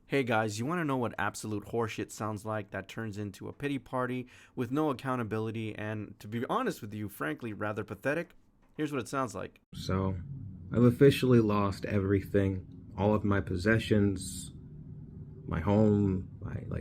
Hey guys, you want to know what absolute horseshit sounds like that turns into a pity party with no accountability and, to be honest with you, frankly, rather pathetic? Here's what it sounds like. So, I've officially lost everything, all of my possessions, my home.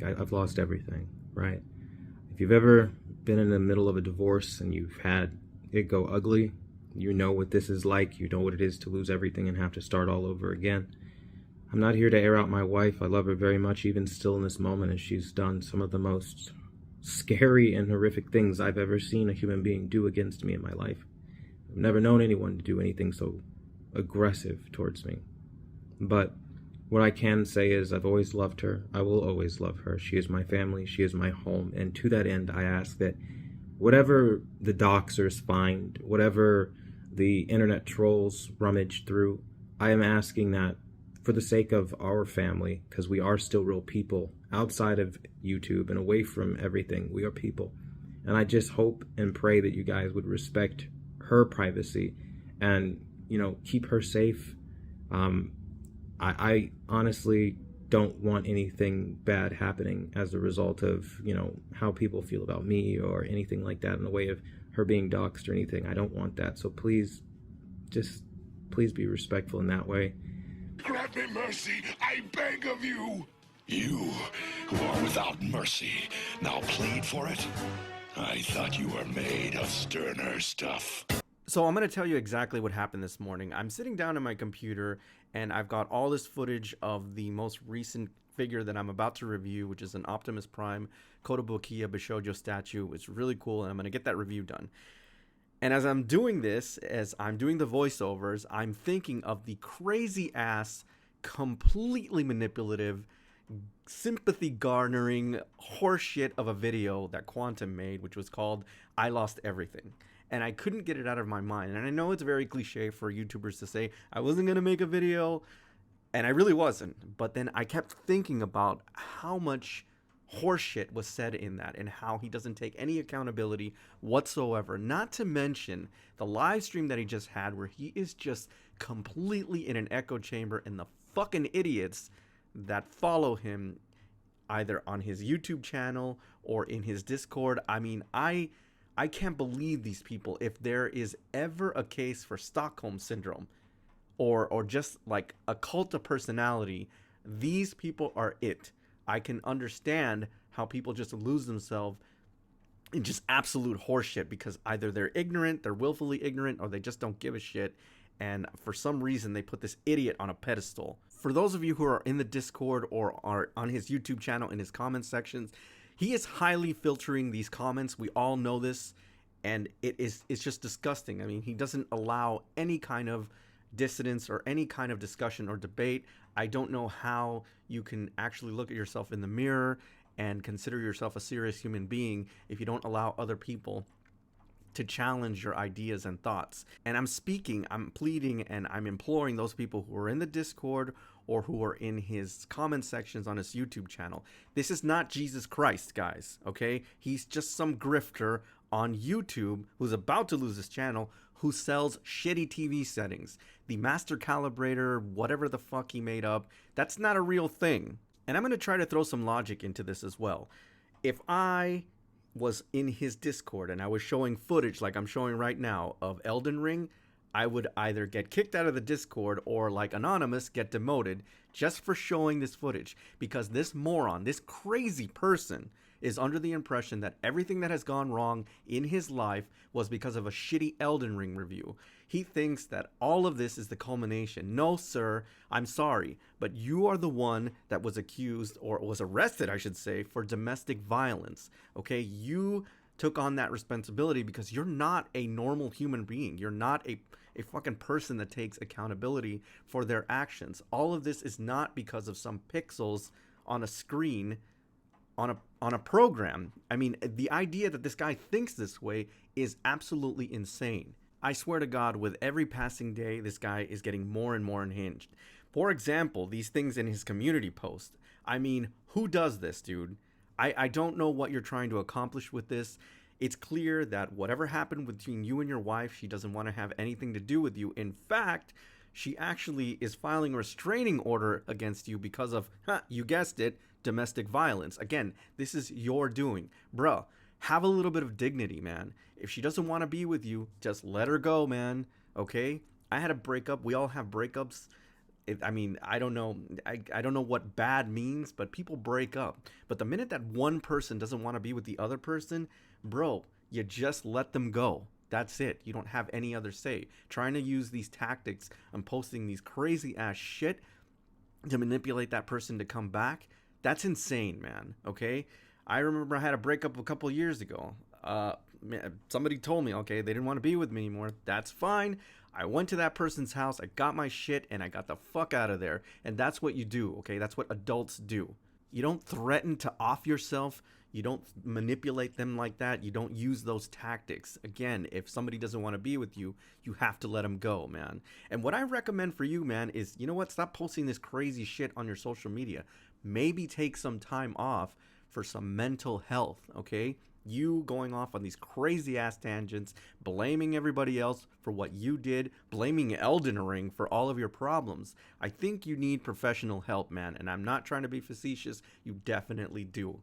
I've lost everything, right? If you've ever been in the middle of a divorce and you've had it go ugly, you know what this is like. You know what it is to lose everything and have to start all over again. I'm not here to air out my wife. I love her very much, even still in this moment, and she's done some of the most scary and horrific things I've ever seen a human being do against me in my life. I've never known anyone to do anything so aggressive towards me. But what I can say is I've always loved her. I will always love her. She is my family. She is my home. And to that end, I ask that whatever the doxers find, whatever the internet trolls rummage through, I am asking that for the sake of our family, because we are still real people outside of YouTube and away from everything. We are people. And I just hope and pray that you guys would respect her privacy and, keep her safe. Um, I honestly don't want anything bad happening as a result of, how people feel about me or anything like that in the way of her being doxxed or anything. I don't want that. So please, just please be respectful in that way. Grant me mercy, I beg of you! You, who are without mercy, now plead for it? I thought you were made of sterner stuff. So, I'm going to tell you exactly what happened this morning. I'm sitting down at my computer and I've got all this footage of the most recent figure that I'm about to review, which is an Optimus Prime Kotobukiya Bishojo statue. It's really cool, and I'm going to get that review done. And as I'm doing this, as I'm doing the voiceovers, I'm thinking of the crazy ass, completely manipulative, sympathy garnering horseshit of a video that Quantum made, which was called I Lost Everything. And I couldn't get it out of my mind. And I know it's very cliche for YouTubers to say, I wasn't going to make a video. And I really wasn't. But then I kept thinking about how much horseshit was said in that and how he doesn't take any accountability whatsoever. Not to mention the live stream that he just had where he is just completely in an echo chamber, and the fucking idiots that follow him either on his YouTube channel or in his Discord. I mean, I can't believe these people. If there is ever a case for Stockholm syndrome or just like a cult of personality, these people are it. I can understand how people just lose themselves in just absolute horseshit because either they're ignorant, they're willfully ignorant, or they just don't give a shit. And for some reason, they put this idiot on a pedestal. For those of you who are in the Discord or are on his YouTube channel in his comment sections, he is highly filtering these comments. We all know this, and it's just disgusting. I mean, he doesn't allow any kind of dissidence or any kind of discussion or debate. I don't know how you can actually look at yourself in the mirror and consider yourself a serious human being if you don't allow other people to challenge your ideas and thoughts. And I'm pleading, and I'm imploring those people who are in the Discord or who are in his comment sections on his YouTube channel. This is not Jesus Christ, guys, okay? He's just some grifter on YouTube who's about to lose his channel, who sells shitty TV settings. The master calibrator, whatever the fuck he made up, that's not a real thing. And I'm going to try to throw some logic into this as well. If I was in his Discord and I was showing footage like I'm showing right now of Elden Ring, I would either get kicked out of the Discord or, like Anonymous, get demoted just for showing this footage, because this moron, this crazy person, is under the impression that everything that has gone wrong in his life was because of a shitty Elden Ring review. He thinks that all of this is the culmination. No, sir, I'm sorry, but you are the one that was accused, or was arrested, I should say, for domestic violence. Okay, you took on that responsibility because you're not a normal human being. You're not a fucking person that takes accountability for their actions. All of this is not because of some pixels on a screen on a program. I mean, the idea that this guy thinks this way is absolutely insane. I swear to God, with every passing day, this guy is getting more and more unhinged. For example, these things in his community post. I mean, who does this, dude? I don't know what you're trying to accomplish with this. It's clear that whatever happened between you and your wife, she doesn't want to have anything to do with you. In fact, she actually is filing a restraining order against you because of, you guessed it, domestic violence. Again, this is your doing. Bruh, have a little bit of dignity, man. If she doesn't want to be with you, just let her go, man. Okay? I had a breakup. We all have breakups. I mean, I don't know. I don't know what bad means, but people break up. But the minute that one person doesn't want to be with the other person, bro, you just let them go. That's it. You don't have any other say. Trying to use these tactics and posting these crazy ass shit to manipulate that person to come back, that's insane, man. Okay? I remember I had a breakup a couple years ago. Somebody told me, okay, they didn't want to be with me anymore. That's fine. I went to that person's house, I got my shit, and I got the fuck out of there. And that's what you do, okay? That's what adults do. You don't threaten to off yourself. You don't manipulate them like that. You don't use those tactics. Again, if somebody doesn't want to be with you, you have to let them go, man. And what I recommend for you, man, is, you know what? Stop posting this crazy shit on your social media. Maybe take some time off for some mental health, okay? You going off on these crazy ass tangents, blaming everybody else for what you did, blaming Elden Ring for all of your problems. I think you need professional help, man, and I'm not trying to be facetious. You definitely do.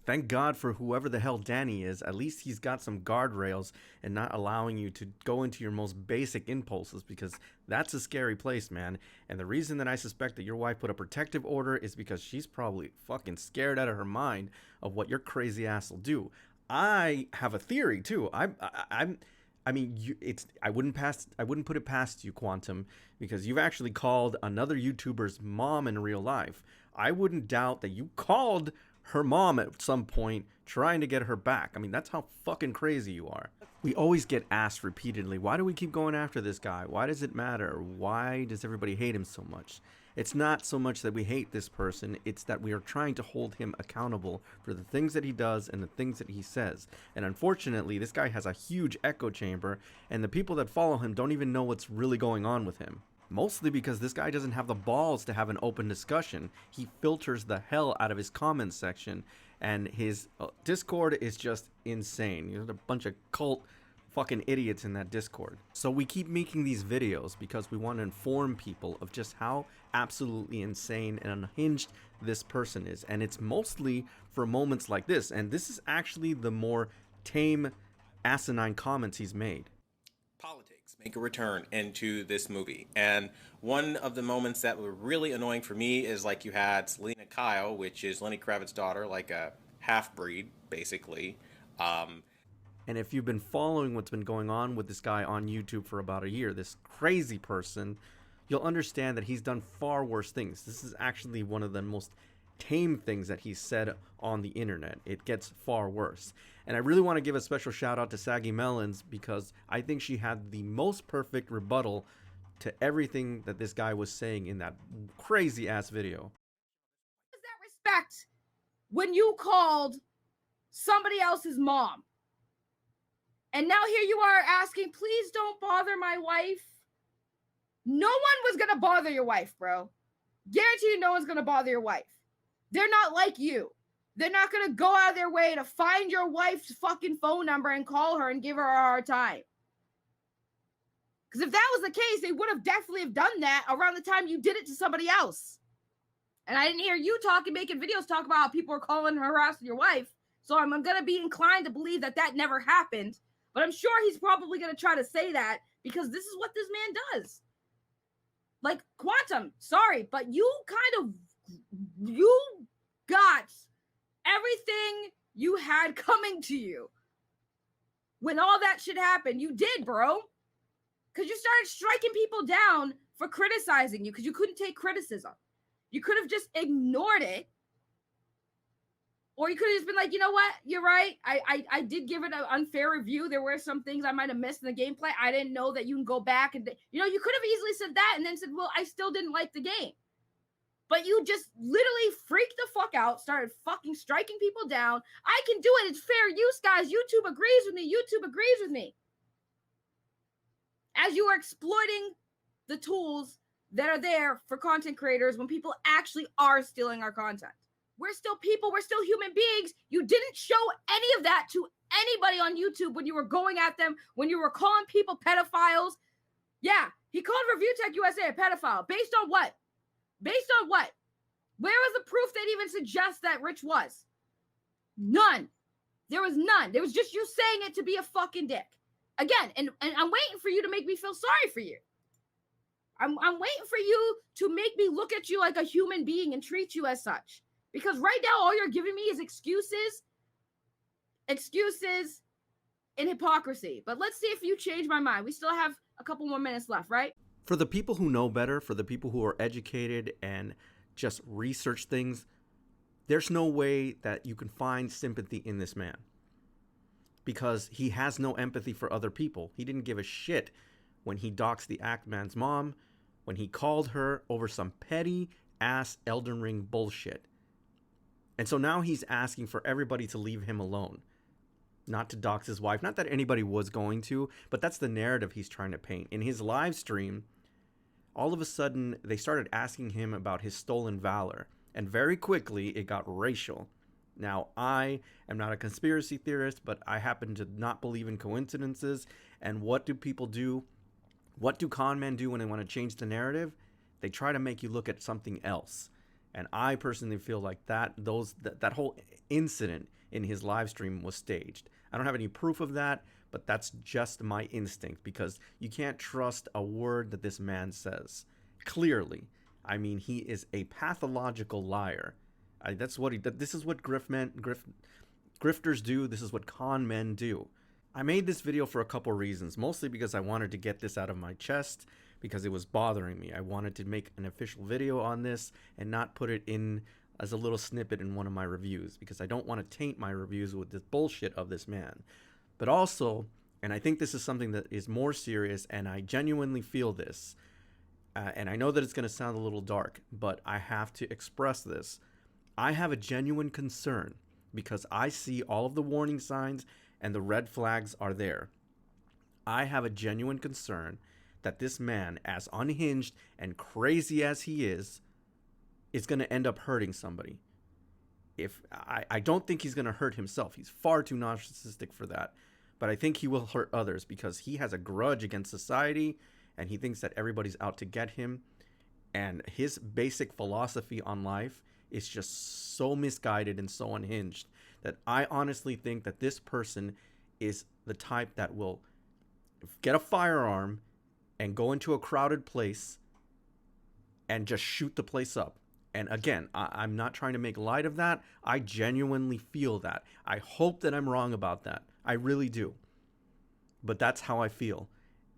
Thank God for whoever the hell Danny is. At least he's got some guardrails and not allowing you to go into your most basic impulses, because that's a scary place, man. And the reason that I suspect that your wife put a protective order is because she's probably fucking scared out of her mind of what your crazy ass will do. I have a theory too. I mean, I wouldn't put it past you, Quantum, because you've actually called another YouTuber's mom in real life. I wouldn't doubt that you called her mom at some point trying to get her back. I mean, that's how fucking crazy you are. We always get asked repeatedly, why do we keep going after this guy? Why does it matter? Why does everybody hate him so much? It's not so much that we hate this person, it's that we are trying to hold him accountable for the things that he does and the things that he says. And unfortunately, this guy has a huge echo chamber, and the people that follow him don't even know what's really going on with him. Mostly because this guy doesn't have the balls to have an open discussion. He filters the hell out of his comments section, and his Discord is just insane. There's a bunch of cult fucking idiots in that Discord. So we keep making these videos because we want to inform people of just how absolutely insane and unhinged this person is. And it's mostly for moments like this. And this is actually the more tame, asinine comments he's made. Politics make a return into this movie, and one of the moments that were really annoying for me is, like, you had Selena Kyle, which is Lenny Kravitz's daughter, like a half-breed basically. And if you've been following what's been going on with this guy on YouTube for about a year, this crazy person, you'll understand that he's done far worse things. This is actually one of the most tame things that he's said on the internet. It gets far worse. And I really want to give a special shout out to Saggy Melons, because I think she had the most perfect rebuttal to everything that this guy was saying in that crazy ass video. What is that respect when you called somebody else's mom? And now here you are asking, please don't bother my wife. No one was going to bother your wife, bro. Guarantee you no one's going to bother your wife. They're not like you. They're not going to go out of their way to find your wife's fucking phone number and call her and give her a hard time. Because if that was the case, they would have definitely have done that around the time you did it to somebody else. And I didn't hear you making videos talk about how people are calling and harassing your wife. So I'm going to be inclined to believe that that never happened. But I'm sure he's probably going to try to say that because this is what this man does. Like, Quantum, sorry, but you got everything you had coming to you. When all that shit happened, you did, bro. Because you started striking people down for criticizing you because you couldn't take criticism. You could have just ignored it. Or you could have just been like, you know what? You're right. I did give it an unfair review. There were some things I might have missed in the gameplay. I didn't know that you can go back and, you could have easily said that and then said, well, I still didn't like the game. But you just literally freaked the fuck out, started fucking striking people down. I can do it. It's fair use, guys. YouTube agrees with me. YouTube agrees with me. As you are exploiting the tools that are there for content creators when people actually are stealing our content. We're still people. We're still human beings. You didn't show any of that to anybody on YouTube when you were going at them, when you were calling people pedophiles. Yeah, He called Review Tech USA a pedophile. Based on what? Based on what? Where was the proof that even suggests that Rich was? None. There was none. There was just you saying it to be a fucking dick. Again, and I'm waiting for you to make me feel sorry for you. I'm waiting for you to make me look at you like a human being and treat you as such. Because right now, all you're giving me is excuses, and hypocrisy. But let's see if you change my mind. We still have a couple more minutes left, right? For the people who know better, for the people who are educated and just research things, there's no way that you can find sympathy in this man. Because he has no empathy for other people. He didn't give a shit when he doxed the Act-Man's mom, when he called her over some petty ass Elden Ring bullshit. And so now he's asking for everybody to leave him alone. Not to dox his wife. Not that anybody was going to, but that's the narrative he's trying to paint. In his live stream, all of a sudden, they started asking him about his stolen valor. And very quickly, it got racial. Now, I am not a conspiracy theorist, but I happen to not believe in coincidences. And what do people do? What do con men do when they want to change the narrative? They try to make you look at something else. And I personally feel like that whole incident in his live stream was staged. I don't have any proof of that, but that's just my instinct, because you can't trust a word that this man says. Clearly. I mean, he is a pathological liar. This is what grifters do. This is what con men do. I made this video for a couple reasons, mostly because I wanted to get this out of my chest, because it was bothering me. I wanted to make an official video on this and not put it in as a little snippet in one of my reviews, because I don't want to taint my reviews with this bullshit of this man. But also, and I think this is something that is more serious, and I genuinely feel this, and I know that it's going to sound a little dark, but I have to express this. I have a genuine concern because I see all of the warning signs and the red flags are there. I have a genuine concern that this man, as unhinged and crazy as he is going to end up hurting somebody. I don't think he's going to hurt himself. He's far too narcissistic for that. But I think he will hurt others because he has a grudge against society and he thinks that everybody's out to get him. And his basic philosophy on life is just so misguided and so unhinged that I honestly think that this person is the type that will get a firearm and go into a crowded place and just shoot the place up. And again, I'm not trying to make light of that. I genuinely feel that. I hope that I'm wrong about that. I really do. But that's how I feel.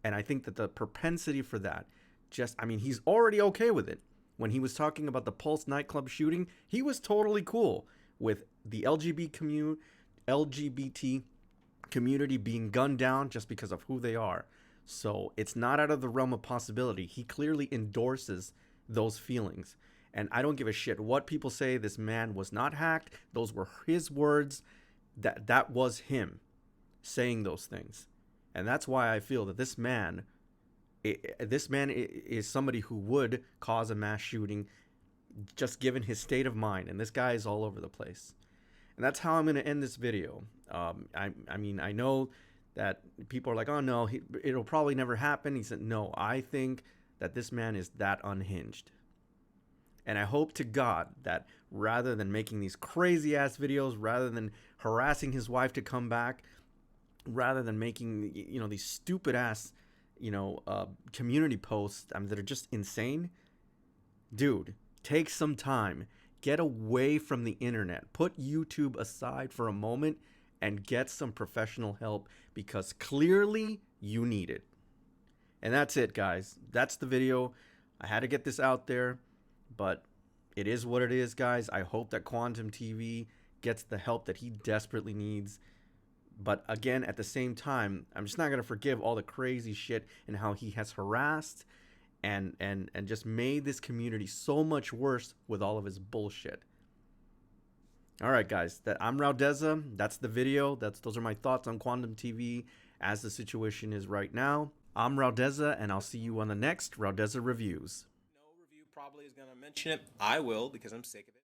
And I think that the propensity for that, he's already okay with it. When he was talking about the Pulse nightclub shooting, he was totally cool with the LGBT community being gunned down just because of who they are. So it's not out of the realm of possibility. He clearly endorses those feelings. And I don't give a shit what people say. This man was not hacked. Those were his words. That was him saying those things. And that's why I feel that this man is somebody who would cause a mass shooting just given his state of mind. And this guy is all over the place. And that's how I'm going to end this video. I know that people are like, oh no, it'll probably never happen. He said, no, I think that this man is that unhinged. And I hope to God that rather than making these crazy ass videos, rather than harassing his wife to come back, rather than making, these stupid ass, community posts that are just insane, dude, take some time, get away from the internet, put YouTube aside for a moment and get some professional help because clearly you need it. And that's it, guys. That's the video. I had to get this out there. But it is what it is, guys. I hope that Quantum TV gets the help that he desperately needs. But again, at the same time, I'm just not going to forgive all the crazy shit and how he has harassed and just made this community so much worse with all of his bullshit. All right, guys. I'm Raudeza. That's the video. Those are my thoughts on Quantum TV as the situation is right now. I'm Raudeza, and I'll see you on the next Raudeza Reviews. Probably is going to mention it. I will because I'm sick of it.